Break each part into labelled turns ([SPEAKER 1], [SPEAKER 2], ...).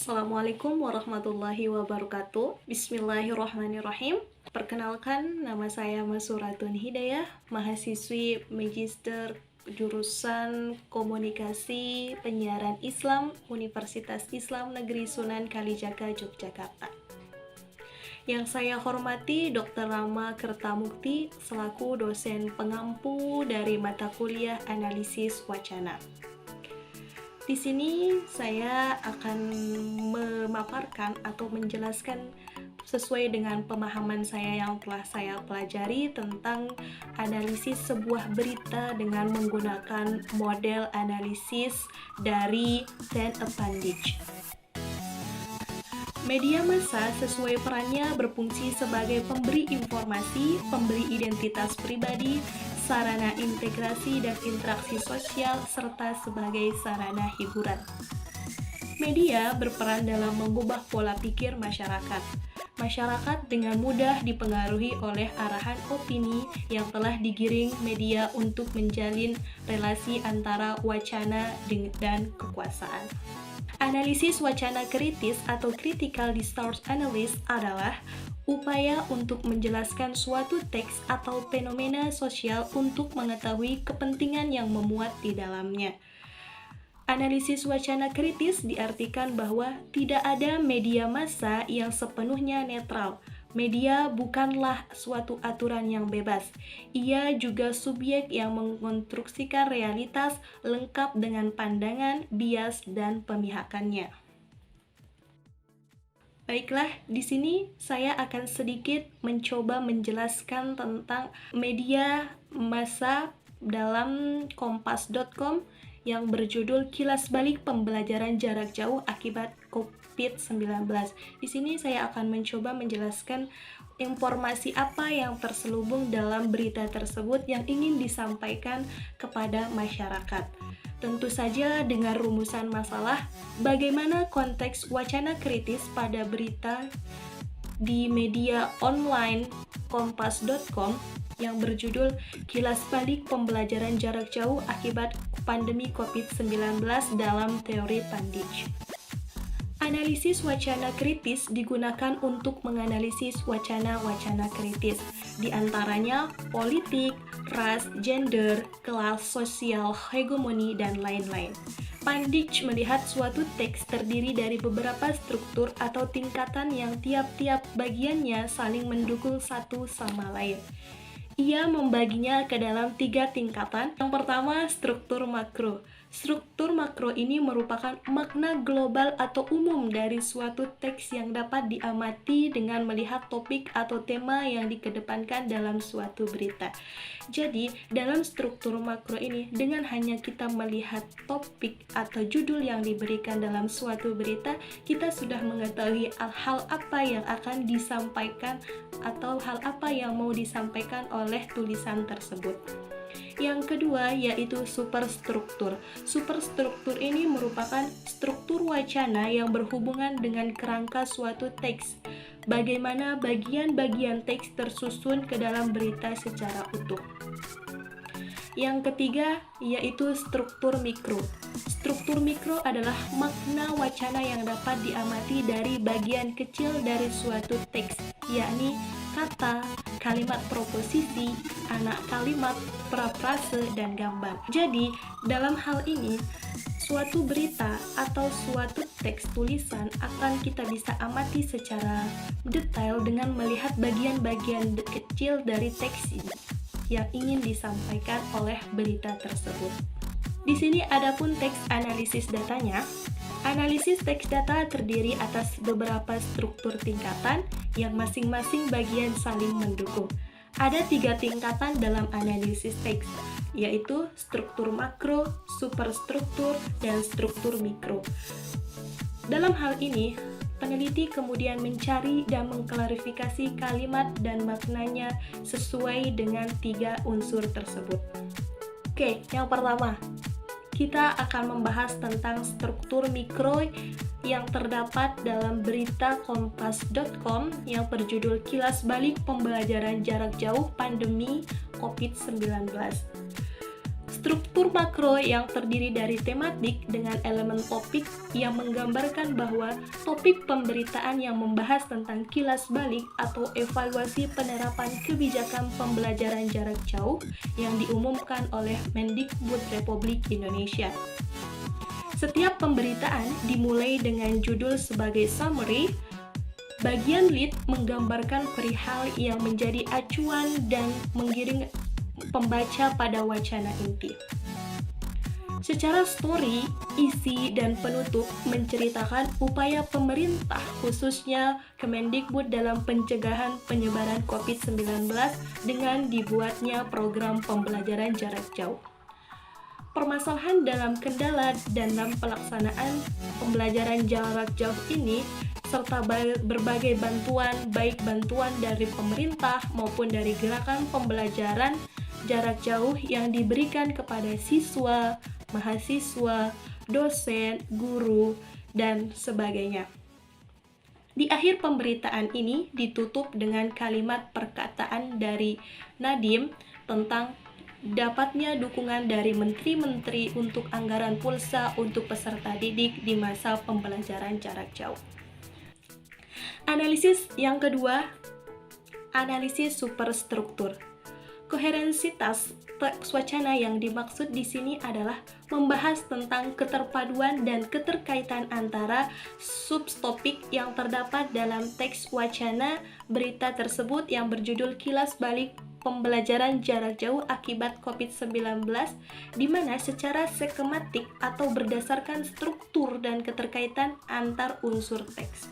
[SPEAKER 1] Assalamualaikum warahmatullahi wabarakatuh. Bismillahirrahmanirrahim. Perkenalkan, nama saya Masuratun Hidayah, mahasiswi Magister jurusan Komunikasi Penyiaran Islam Universitas Islam Negeri Sunan Kalijaga, Yogyakarta. Yang saya hormati Dr. Rama Kertamukti selaku dosen pengampu dari mata kuliah Analisis Wacana. Di sini saya akan memaparkan atau menjelaskan sesuai dengan pemahaman saya yang telah saya pelajari tentang analisis sebuah berita dengan menggunakan model analisis dari Ten Appendage. Media massa sesuai perannya berfungsi sebagai pemberi informasi, pemberi identitas pribadi, sarana integrasi dan interaksi sosial, serta sebagai sarana hiburan. Media berperan dalam mengubah pola pikir masyarakat. Masyarakat dengan mudah dipengaruhi oleh arahan opini yang telah digiring media untuk menjalin relasi antara wacana dan kekuasaan. Analisis wacana kritis atau critical discourse analysis adalah upaya untuk menjelaskan suatu teks atau fenomena sosial untuk mengetahui kepentingan yang memuat di dalamnya. Analisis wacana kritis diartikan bahwa tidak ada media massa yang sepenuhnya netral. Media bukanlah suatu aturan yang bebas. Ia juga subjek yang mengkonstruksikan realitas lengkap dengan pandangan, bias, dan pemihakannya. Baiklah, di sini saya akan sedikit mencoba menjelaskan tentang media massa dalam kompas.com yang berjudul Kilas Balik Pembelajaran Jarak Jauh Akibat COVID-19. Di sini saya akan mencoba menjelaskan informasi apa yang terselubung dalam berita tersebut yang ingin disampaikan kepada masyarakat. Tentu saja dengan rumusan masalah bagaimana konteks wacana kritis pada berita di media online kompas.com yang berjudul Kilas Balik Pembelajaran Jarak Jauh Akibat Pandemi COVID-19 dalam teori Panditch. Analisis wacana kritis digunakan untuk menganalisis wacana-wacana kritis, di antaranya politik, ras, gender, kelas sosial, hegemoni, dan lain-lain. Panditch melihat suatu teks terdiri dari beberapa struktur atau tingkatan yang tiap-tiap bagiannya saling mendukung satu sama lain. Ia membaginya ke dalam 3 tingkatan. Yang pertama, struktur makro. Struktur makro ini merupakan makna global atau umum dari suatu teks yang dapat diamati dengan melihat topik atau tema yang dikedepankan dalam suatu berita. Jadi, dalam struktur makro ini, dengan hanya kita melihat topik atau judul yang diberikan dalam suatu berita, kita sudah mengetahui hal apa yang akan disampaikan atau hal apa yang mau disampaikan oleh tulisan tersebut. Yang kedua yaitu superstruktur. Superstruktur ini merupakan struktur wacana yang berhubungan dengan kerangka suatu teks. Bagaimana bagian-bagian teks tersusun ke dalam berita secara utuh. Yang ketiga yaitu struktur mikro. Struktur mikro adalah makna wacana yang dapat diamati dari bagian kecil dari suatu teks, yakni kata, kalimat proposisi, anak kalimat, prafrase, dan gambar. Jadi, dalam hal ini, suatu berita atau suatu teks tulisan akan kita bisa amati secara detail dengan melihat bagian-bagian kecil dari teks ini yang ingin disampaikan oleh berita tersebut. Di sini adapun teks analisis datanya. Analisis teks data terdiri atas beberapa struktur tingkatan yang masing-masing bagian saling mendukung. Ada 3 tingkatan dalam analisis teks, yaitu struktur makro, superstruktur, dan struktur mikro. Dalam hal ini, peneliti kemudian mencari dan mengklarifikasi kalimat dan maknanya sesuai dengan 3 unsur tersebut. Oke, yang pertama, kita akan membahas tentang struktur mikro yang terdapat dalam berita kompas.com yang berjudul Kilas Balik Pembelajaran Jarak Jauh Pandemi COVID-19. Struktur makro yang terdiri dari tematik dengan elemen topik yang menggambarkan bahwa topik pemberitaan yang membahas tentang kilas balik atau evaluasi penerapan kebijakan pembelajaran jarak jauh yang diumumkan oleh Mendikbud Republik Indonesia. Setiap pemberitaan dimulai dengan judul sebagai summary. Bagian lead menggambarkan perihal yang menjadi acuan dan menggiring pembaca pada wacana inti. Secara story, isi, dan penutup menceritakan upaya pemerintah khususnya Kemendikbud dalam pencegahan penyebaran COVID-19 dengan dibuatnya program pembelajaran jarak jauh. Permasalahan dalam kendala dan dalam pelaksanaan pembelajaran jarak jauh ini serta berbagai bantuan, baik bantuan dari pemerintah maupun dari gerakan pembelajaran jarak jauh yang diberikan kepada siswa, mahasiswa, dosen, guru, dan sebagainya. Di akhir pemberitaan ini ditutup dengan kalimat perkataan dari Nadiem tentang dapatnya dukungan dari menteri-menteri untuk anggaran pulsa untuk peserta didik di masa pembelajaran jarak jauh. Analisis yang kedua, analisis superstruktur. Koherensitas teks wacana yang dimaksud di sini adalah membahas tentang keterpaduan dan keterkaitan antara subtopik yang terdapat dalam teks wacana berita tersebut yang berjudul Kilas Balik Pembelajaran Jarak Jauh Akibat COVID-19, di mana secara skematik atau berdasarkan struktur dan keterkaitan antar unsur teks.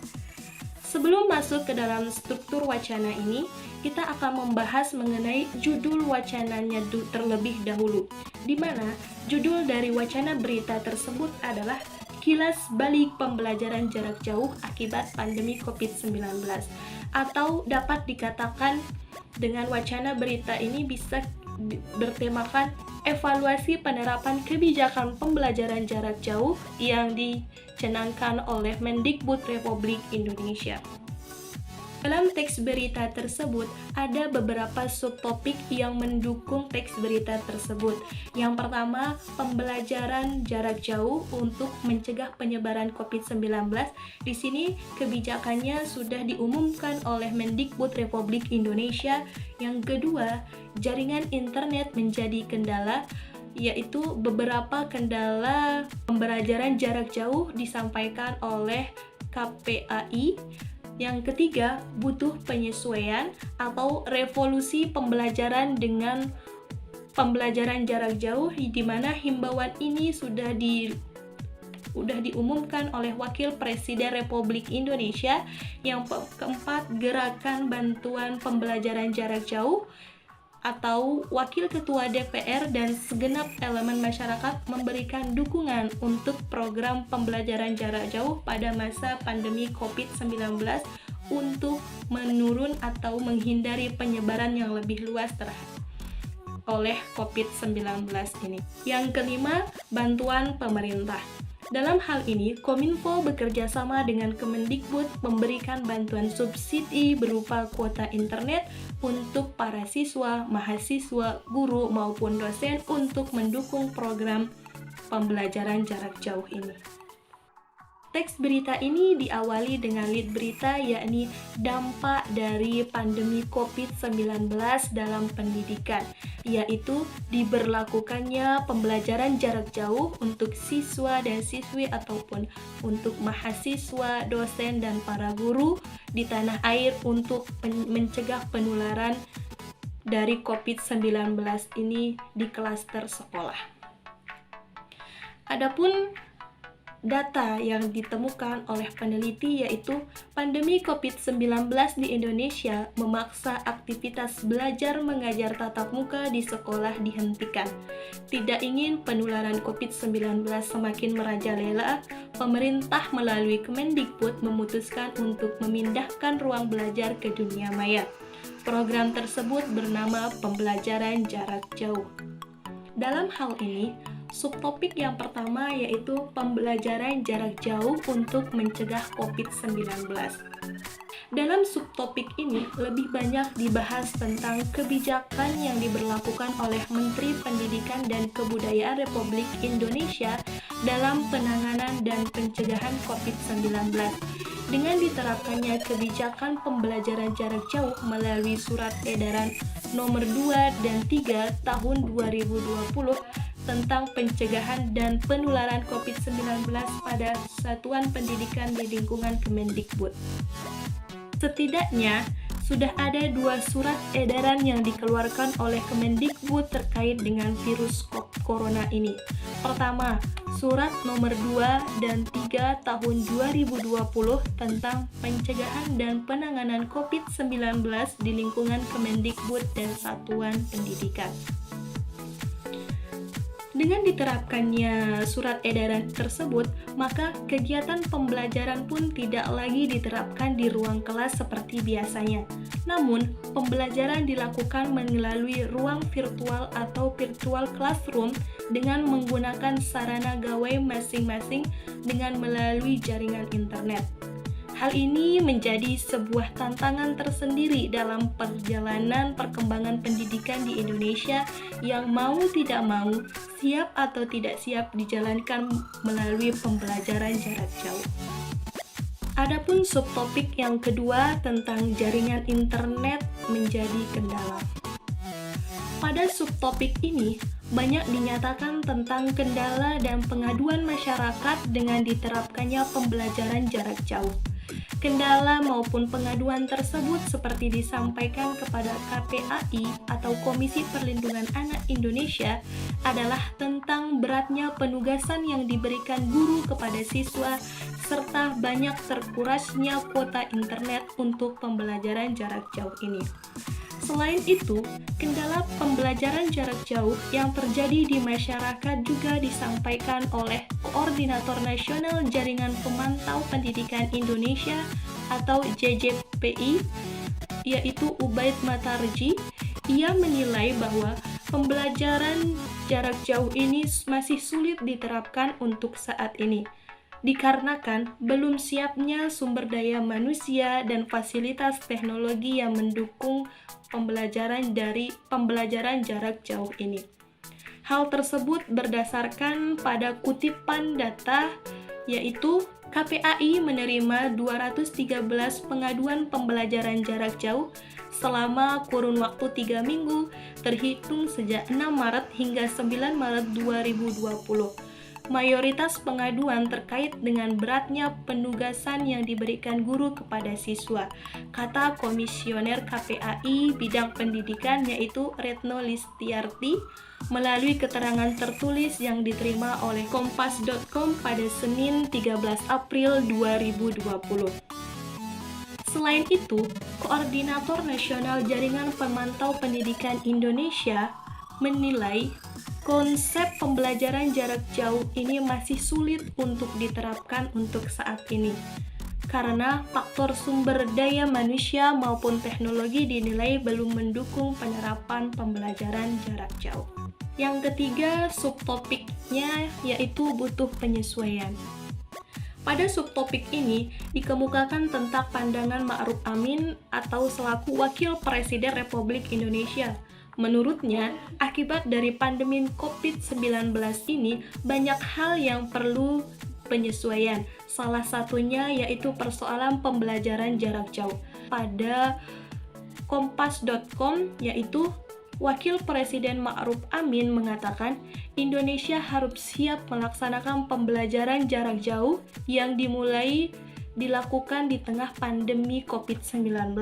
[SPEAKER 1] Sebelum masuk ke dalam struktur wacana ini, kita akan membahas mengenai judul wacananya terlebih dahulu, di mana judul dari wacana berita tersebut adalah Kilas Balik Pembelajaran Jarak Jauh Akibat Pandemi COVID-19, atau dapat dikatakan dengan wacana berita ini bisa bertemakan evaluasi penerapan kebijakan pembelajaran jarak jauh yang dicanangkan oleh Mendikbud Republik Indonesia. Dalam teks berita tersebut, ada beberapa subtopik yang mendukung teks berita tersebut. Yang pertama, pembelajaran jarak jauh untuk mencegah penyebaran COVID-19. Di sini, kebijakannya sudah diumumkan oleh Mendikbud Republik Indonesia. Yang kedua, jaringan internet menjadi kendala, yaitu beberapa kendala pembelajaran jarak jauh disampaikan oleh KPAI. Yang ketiga, butuh penyesuaian atau revolusi pembelajaran dengan pembelajaran jarak jauh, di mana himbauan ini sudah diumumkan oleh Wakil Presiden Republik Indonesia. Yang keempat, gerakan bantuan pembelajaran jarak jauh atau Wakil Ketua DPR dan segenap elemen masyarakat memberikan dukungan untuk program pembelajaran jarak jauh pada masa pandemi COVID-19 untuk menurun atau menghindari penyebaran yang lebih luas oleh COVID-19 ini. Yang kelima, bantuan pemerintah. Dalam hal ini, Kominfo bekerja sama dengan Kemendikbud memberikan bantuan subsidi berupa kuota internet untuk para siswa, mahasiswa, guru, maupun dosen untuk mendukung program pembelajaran jarak jauh ini. Teks berita ini diawali dengan lead berita, yakni dampak dari pandemi COVID-19 dalam pendidikan, yaitu diberlakukannya pembelajaran jarak jauh untuk siswa dan siswi ataupun untuk mahasiswa, dosen, dan para guru di tanah air untuk mencegah penularan dari COVID-19 ini di klaster sekolah. Adapun data yang ditemukan oleh peneliti, yaitu pandemi COVID-19 di Indonesia memaksa aktivitas belajar mengajar tatap muka di sekolah dihentikan. Tidak ingin penularan COVID-19 semakin merajalela, pemerintah melalui Kemendikbud memutuskan untuk memindahkan ruang belajar ke dunia maya. Program tersebut bernama Pembelajaran Jarak Jauh. Dalam hal ini, subtopik yang pertama yaitu pembelajaran jarak jauh untuk mencegah COVID-19. Dalam subtopik ini lebih banyak dibahas tentang kebijakan yang diberlakukan oleh Menteri Pendidikan dan Kebudayaan Republik Indonesia dalam penanganan dan pencegahan COVID-19 dengan diterapkannya kebijakan pembelajaran jarak jauh melalui Surat Edaran Nomor 2 dan 3 Tahun 2020 tentang pencegahan dan penularan COVID-19 pada satuan pendidikan di lingkungan Kemendikbud. Setidaknya, sudah ada 2 surat edaran yang dikeluarkan oleh Kemendikbud terkait dengan virus corona ini. Pertama, Surat Nomor 2 dan 3 Tahun 2020 tentang pencegahan dan penanganan COVID-19 di lingkungan Kemendikbud dan satuan pendidikan. Dengan diterapkannya surat edaran tersebut, maka kegiatan pembelajaran pun tidak lagi diterapkan di ruang kelas seperti biasanya. Namun, pembelajaran dilakukan melalui ruang virtual atau virtual classroom dengan menggunakan sarana gawai masing-masing dengan melalui jaringan internet. Hal ini menjadi sebuah tantangan tersendiri dalam perjalanan perkembangan pendidikan di Indonesia yang mau tidak mau, siap atau tidak siap dijalankan melalui pembelajaran jarak jauh. Adapun subtopik yang kedua tentang jaringan internet menjadi kendala. Pada subtopik ini, banyak dinyatakan tentang kendala dan pengaduan masyarakat dengan diterapkannya pembelajaran jarak jauh. Kendala maupun pengaduan tersebut seperti disampaikan kepada KPAI atau Komisi Perlindungan Anak Indonesia adalah tentang beratnya penugasan yang diberikan guru kepada siswa serta banyak terkurasnya kuota internet untuk pembelajaran jarak jauh ini. Selain itu, kendala pembelajaran jarak jauh yang terjadi di masyarakat juga disampaikan oleh Koordinator Nasional Jaringan Pemantau Pendidikan Indonesia atau JJPI, yaitu Ubaid Matarji. Ia menilai bahwa pembelajaran jarak jauh ini masih sulit diterapkan untuk saat ini, dikarenakan belum siapnya sumber daya manusia dan fasilitas teknologi yang mendukung pembelajaran jarak jauh ini. Hal tersebut berdasarkan pada kutipan data, yaitu KPAI menerima 213 pengaduan pembelajaran jarak jauh selama kurun waktu 3 minggu terhitung sejak 6 Maret hingga 9 Maret 2020. Mayoritas pengaduan terkait dengan beratnya penugasan yang diberikan guru kepada siswa, kata Komisioner KPAI bidang pendidikan yaitu Retno Listiarti melalui keterangan tertulis yang diterima oleh Kompas.com pada Senin 13 April 2020. Selain itu, Koordinator Nasional Jaringan Pemantau Pendidikan Indonesia menilai konsep pembelajaran jarak jauh ini masih sulit untuk diterapkan untuk saat ini, karena faktor sumber daya manusia maupun teknologi dinilai belum mendukung penerapan pembelajaran jarak jauh. Yang ketiga, subtopiknya yaitu butuh penyesuaian. Pada subtopik ini dikemukakan tentang pandangan Ma'ruf Amin atau selaku Wakil Presiden Republik Indonesia. Menurutnya, akibat dari pandemi COVID-19 ini, banyak hal yang perlu penyesuaian. Salah satunya yaitu persoalan pembelajaran jarak jauh. Pada Kompas.com, yaitu Wakil Presiden Ma'ruf Amin mengatakan, Indonesia harus siap melaksanakan pembelajaran jarak jauh yang dilakukan di tengah pandemi COVID-19.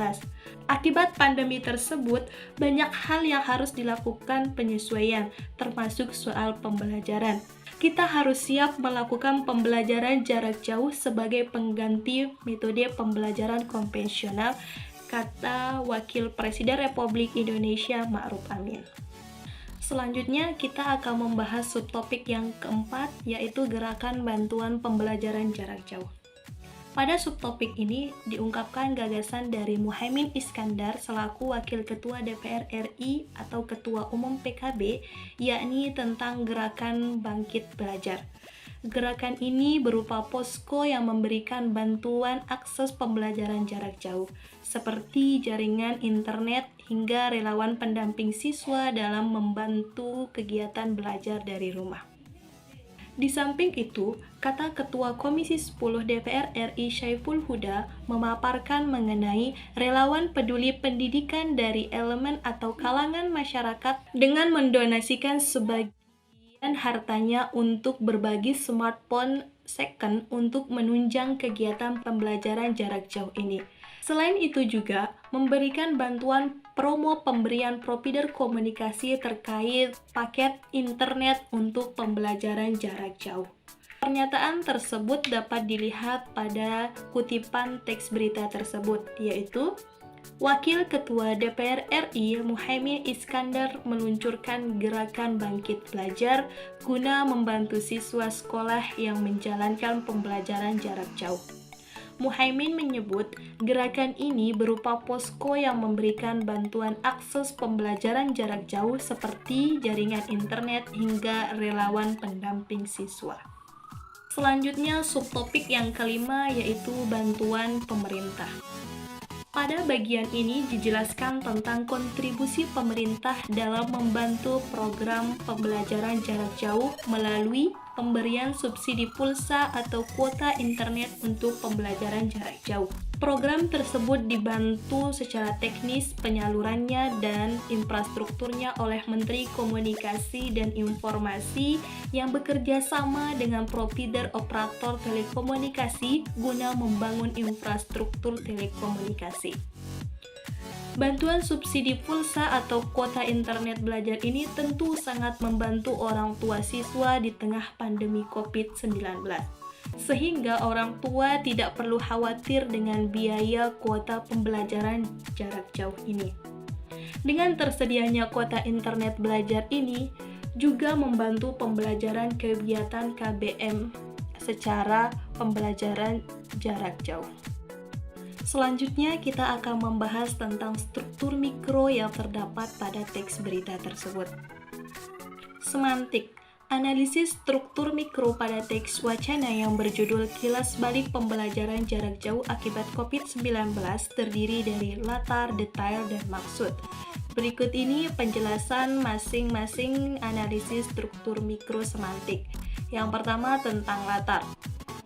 [SPEAKER 1] Akibat pandemi tersebut, banyak hal yang harus dilakukan penyesuaian, termasuk soal pembelajaran. Kita harus siap melakukan pembelajaran jarak jauh sebagai pengganti metode pembelajaran konvensional, kata Wakil Presiden Republik Indonesia Ma'ruf Amin. Selanjutnya, kita akan membahas subtopik yang keempat, yaitu gerakan bantuan pembelajaran jarak jauh. Pada subtopik ini diungkapkan gagasan dari Muhaimin Iskandar selaku Wakil Ketua DPR RI atau Ketua Umum PKB, yakni tentang gerakan Bangkit Belajar. Gerakan ini berupa posko yang memberikan bantuan akses pembelajaran jarak jauh, seperti jaringan internet hingga relawan pendamping siswa dalam membantu kegiatan belajar dari rumah. Di samping itu, kata Ketua Komisi 10 DPR RI Syaiful Huda memaparkan mengenai relawan peduli pendidikan dari elemen atau kalangan masyarakat dengan mendonasikan sebagian hartanya untuk berbagi smartphone second untuk menunjang kegiatan pembelajaran jarak jauh ini. Selain itu juga memberikan bantuan promo pemberian provider komunikasi terkait paket internet untuk pembelajaran jarak jauh. Pernyataan tersebut dapat dilihat pada kutipan teks berita tersebut, yaitu Wakil Ketua DPR RI Muhaimin Iskandar meluncurkan gerakan Bangkit Belajar guna membantu siswa sekolah yang menjalankan pembelajaran jarak jauh. Muhaimin menyebut gerakan ini berupa posko yang memberikan bantuan akses pembelajaran jarak jauh seperti jaringan internet hingga relawan pendamping siswa. Selanjutnya subtopik yang kelima yaitu bantuan pemerintah. Pada bagian ini dijelaskan tentang kontribusi pemerintah dalam membantu program pembelajaran jarak jauh melalui pemberian subsidi pulsa atau kuota internet untuk pembelajaran jarak jauh. Program tersebut dibantu secara teknis penyalurannya dan infrastrukturnya oleh Menteri Komunikasi dan Informasi yang bekerja sama dengan provider operator telekomunikasi guna membangun infrastruktur telekomunikasi. Bantuan subsidi pulsa atau kuota internet belajar ini tentu sangat membantu orang tua siswa di tengah pandemi COVID-19. Sehingga orang tua tidak perlu khawatir dengan biaya kuota pembelajaran jarak jauh ini. Dengan tersedianya kuota internet belajar ini juga membantu pembelajaran kegiatan KBM secara pembelajaran jarak jauh. Selanjutnya kita akan membahas tentang struktur mikro yang terdapat pada teks berita tersebut. Semantik. Analisis struktur mikro pada teks wacana yang berjudul Kilas Balik Pembelajaran Jarak Jauh Akibat COVID-19 terdiri dari latar, detail, dan maksud. Berikut ini penjelasan masing-masing analisis struktur mikro semantik. Yang pertama tentang latar.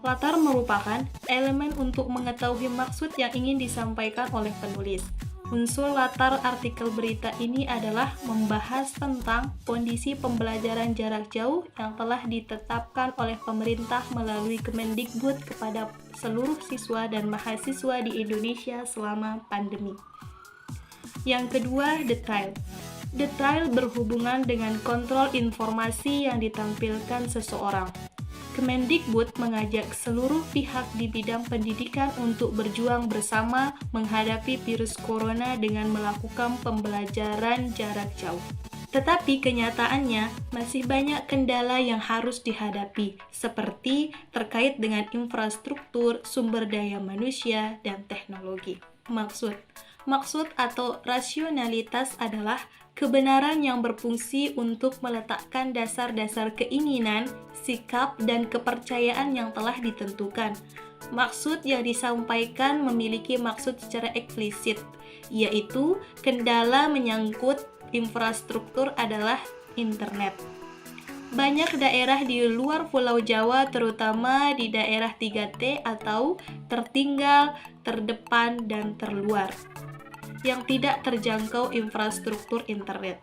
[SPEAKER 1] Latar merupakan elemen untuk mengetahui maksud yang ingin disampaikan oleh penulis. Unsur latar artikel berita ini adalah membahas tentang kondisi pembelajaran jarak jauh yang telah ditetapkan oleh pemerintah melalui Kemendikbud kepada seluruh siswa dan mahasiswa di Indonesia selama pandemi. Yang kedua, detail. Detail berhubungan dengan kontrol informasi yang ditampilkan seseorang. Kemendikbud mengajak seluruh pihak di bidang pendidikan untuk berjuang bersama menghadapi virus corona dengan melakukan pembelajaran jarak jauh. Tetapi kenyataannya masih banyak kendala yang harus dihadapi, seperti terkait dengan infrastruktur, sumber daya manusia, dan teknologi. Maksud atau rasionalitas adalah kebenaran yang berfungsi untuk meletakkan dasar-dasar keinginan, sikap, dan kepercayaan yang telah ditentukan. Maksud yang disampaikan memiliki maksud secara eksplisit, yaitu kendala menyangkut infrastruktur adalah internet. Banyak daerah di luar Pulau Jawa, terutama di daerah 3T atau tertinggal, terdepan, dan terluar, yang tidak terjangkau infrastruktur internet.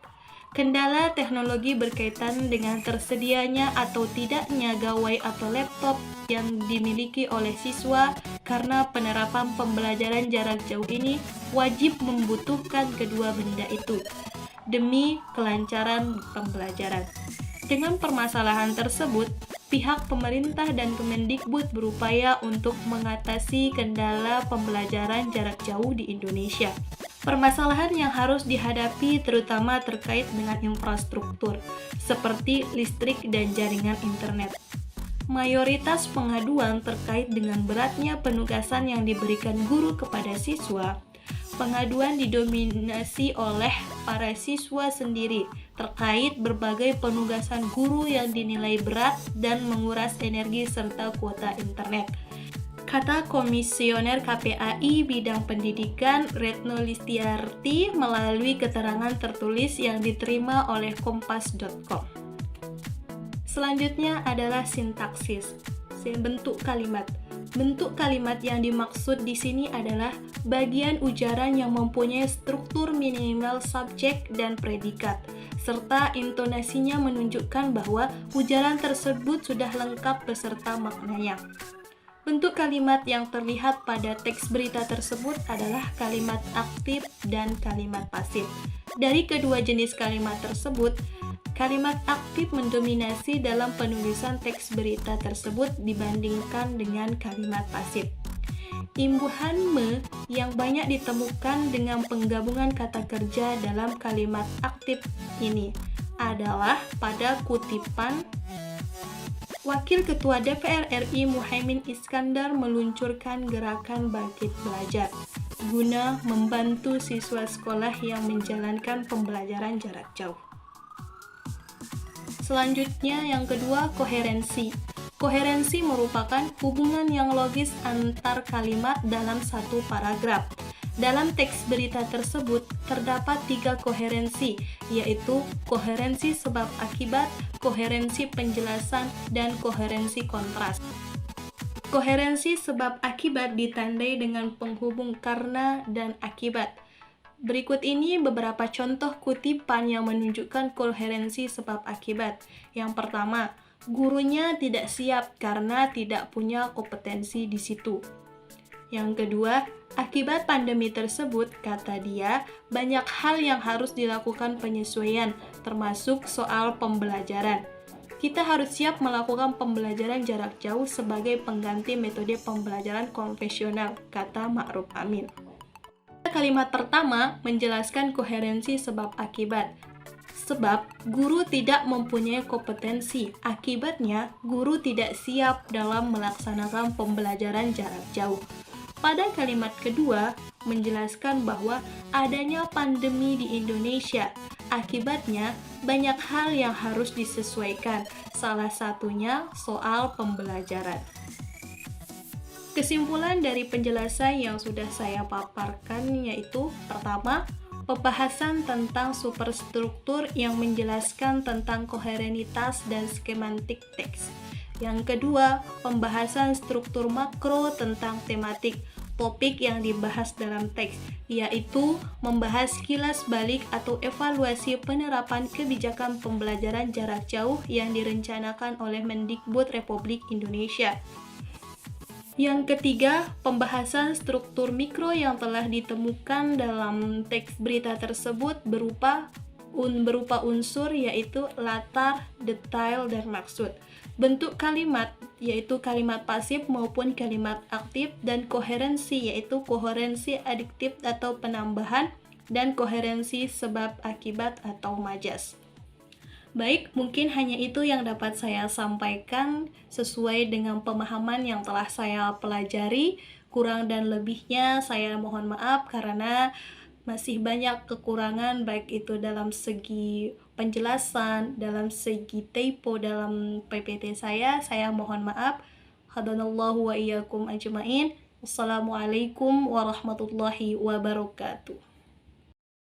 [SPEAKER 1] Kendala teknologi berkaitan dengan tersedianya atau tidaknya gawai atau laptop yang dimiliki oleh siswa karena penerapan pembelajaran jarak jauh ini wajib membutuhkan kedua benda itu demi kelancaran pembelajaran. Dengan permasalahan tersebut, pihak pemerintah dan Kemendikbud berupaya untuk mengatasi kendala pembelajaran jarak jauh di Indonesia. Permasalahan yang harus dihadapi terutama terkait dengan infrastruktur, seperti listrik dan jaringan internet. Mayoritas pengaduan terkait dengan beratnya penugasan yang diberikan guru kepada siswa, Pengaduan didominasi oleh para siswa sendiri terkait berbagai penugasan guru yang dinilai berat dan menguras energi serta kuota internet. Kata Komisioner KPAI bidang pendidikan Retno Listiarti melalui keterangan tertulis yang diterima oleh kompas.com. Selanjutnya adalah sintaksis, bentuk kalimat. Bentuk kalimat yang dimaksud di sini adalah bagian ujaran yang mempunyai struktur minimal subjek dan predikat, serta intonasinya menunjukkan bahwa ujaran tersebut sudah lengkap beserta maknanya. Bentuk kalimat yang terlihat pada teks berita tersebut adalah kalimat aktif dan kalimat pasif. Dari kedua jenis kalimat tersebut, kalimat aktif mendominasi dalam penulisan teks berita tersebut dibandingkan dengan kalimat pasif. Imbuhan me yang banyak ditemukan dengan penggabungan kata kerja dalam kalimat aktif ini adalah pada kutipan Wakil Ketua DPR RI Muhaimin Iskandar meluncurkan gerakan Bangkit Belajar guna membantu siswa sekolah yang menjalankan pembelajaran jarak jauh. Selanjutnya yang kedua, koherensi. Koherensi merupakan hubungan yang logis antar kalimat dalam satu paragraf. Dalam teks berita tersebut terdapat 3 koherensi, yaitu koherensi sebab akibat, koherensi penjelasan, dan koherensi kontras. Koherensi sebab akibat ditandai dengan penghubung karena dan akibat. Berikut ini beberapa contoh kutipan yang menunjukkan koherensi sebab akibat. Yang pertama, gurunya tidak siap karena tidak punya kompetensi di situ. Yang kedua, akibat pandemi tersebut, kata dia, banyak hal yang harus dilakukan penyesuaian, termasuk soal pembelajaran. Kita harus siap melakukan pembelajaran jarak jauh sebagai pengganti metode pembelajaran konvensional, kata Ma'ruf Amin. Kalimat pertama menjelaskan koherensi sebab akibat. Sebab guru tidak mempunyai kompetensi, akibatnya guru tidak siap dalam melaksanakan pembelajaran jarak jauh. Pada kalimat kedua, menjelaskan bahwa adanya pandemi di Indonesia. Akibatnya, banyak hal yang harus disesuaikan, salah satunya soal pembelajaran. Kesimpulan dari penjelasan yang sudah saya paparkan yaitu, pertama, pembahasan tentang superstruktur yang menjelaskan tentang koherenitas dan skematik teks. Yang kedua, pembahasan struktur makro tentang tematik, topik yang dibahas dalam teks, yaitu membahas kilas balik atau evaluasi penerapan kebijakan pembelajaran jarak jauh yang direncanakan oleh Mendikbud Republik Indonesia. Yang ketiga, pembahasan struktur mikro yang telah ditemukan dalam teks berita tersebut berupa unsur yaitu latar, detail, dan maksud. Bentuk kalimat yaitu kalimat pasif maupun kalimat aktif, dan koherensi yaitu koherensi adiktif atau penambahan, dan koherensi sebab akibat atau majas. Baik, mungkin hanya itu yang dapat saya sampaikan sesuai dengan pemahaman yang telah saya pelajari. Kurang dan lebihnya saya mohon maaf karena masih banyak kekurangan baik itu dalam segi penjelasan, dalam segi typo dalam PPT saya mohon maaf. Hadanallahu wa iyyakum ajmain. Wassalamualaikum warahmatullahi wabarakatuh.